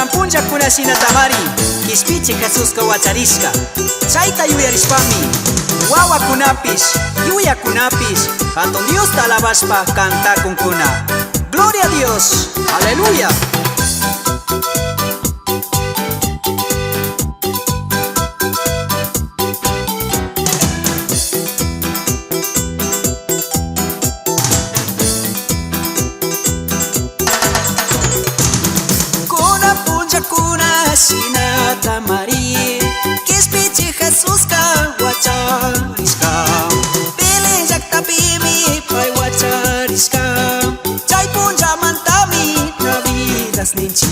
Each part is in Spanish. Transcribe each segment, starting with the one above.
kunan puncha kunashina tamari Kispichi Jesusqa wacharishka Chayta yuyarishpami wawakunapis yuyakunapis Hatun Diosta alabashpa cantakunkuna Gloria a Dios, aleluya. Sinata Mari Kispichi Jesusqa wacharishka Bilin llaqtapimi pay wacharishka Chay punllamantami Navidas ninchik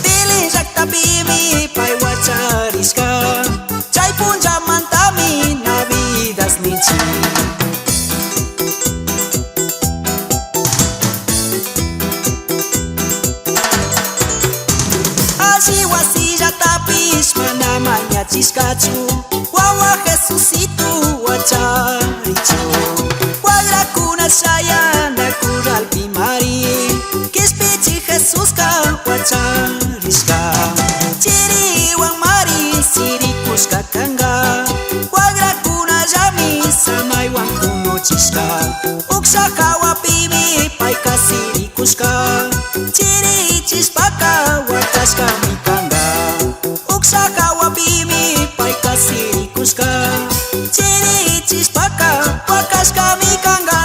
Bilin llaqtapimi pay wacharishka Chay punllamantami Navidas ninchik Tapis mana mañachishkachu Wawa Jesucito wacharichu Wagrakuna shayana kuralpi Mari Kispichi Jesusqa wacharishka Chiriwan Mari sirikushka kanga Wagrakuna llami samaywan kunuchishka Uksha hawapimi payka sirikushka Chirichishpaka wakashka mi kanga Uksakawapimi payka sirikushka Chirichishpaka wakashka mi kanga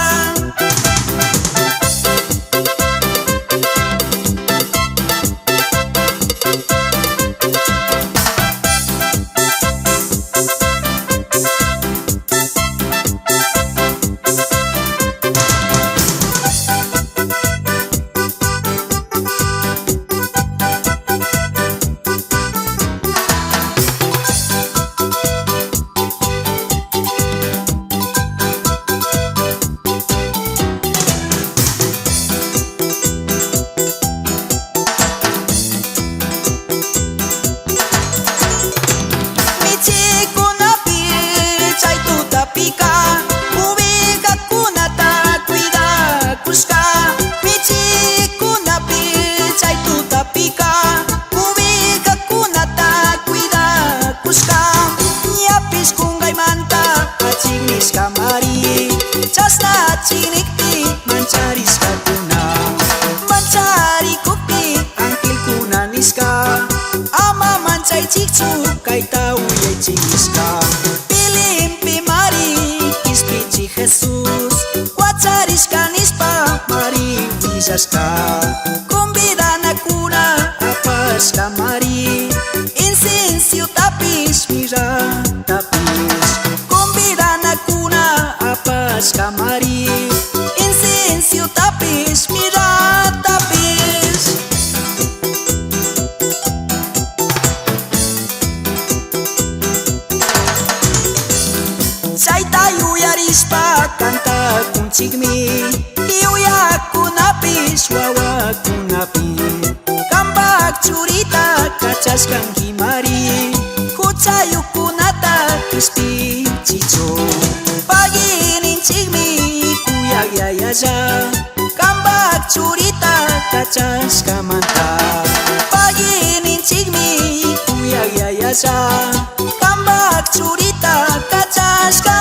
Mari chasna chinikpi mancharisqa kuna manchari kupi angkil kuna niska ama manchaychikchu kayta uyaychishka pilimpi Mari Kispichi Jesus wacharishka nispa Mari willashka convidanakuna apashka Mari inciensiotapis miratapis apashka Mari inciensiotapis miratapis Chayta yuyarishpa cantakunchikmi yuyakunapis wawakunapi Kambak churita kachashkanki Mari Kuchayukunata Kispichichu Pagininchikmi kuyagyayalla Kambak churita kachashkamanta Pagininchikmi kuyagyayalla Kambak churita kachashkamanta